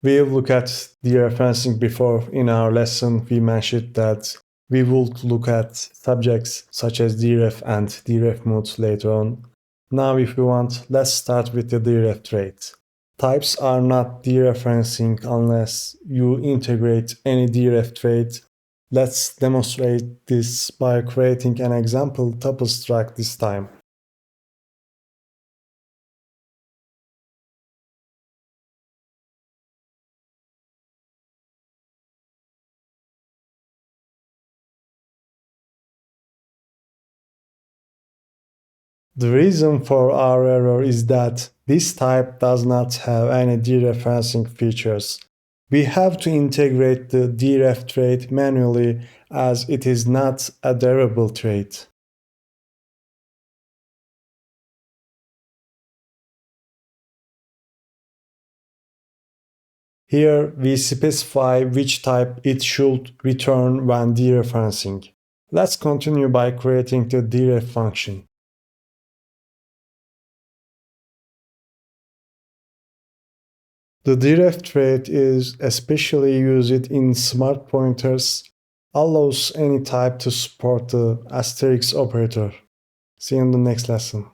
We'll look at dereferencing before. In our lesson, we mentioned that we will look at subjects such as deref and deref modes later on. Now, if you want, let's start with the deref trait. Types are not dereferencing unless you integrate any deref trait. Let's demonstrate this by creating an example tuple struct this time. The reason for our error is that this type does not have any dereferencing features. We have to integrate the deref trait manually as it is not a derivable trait. Here we specify which type it should return when dereferencing. Let's continue by creating the deref function. The deref trait is especially used in smart pointers, allows any type to support the asterisk operator. See you in the next lesson.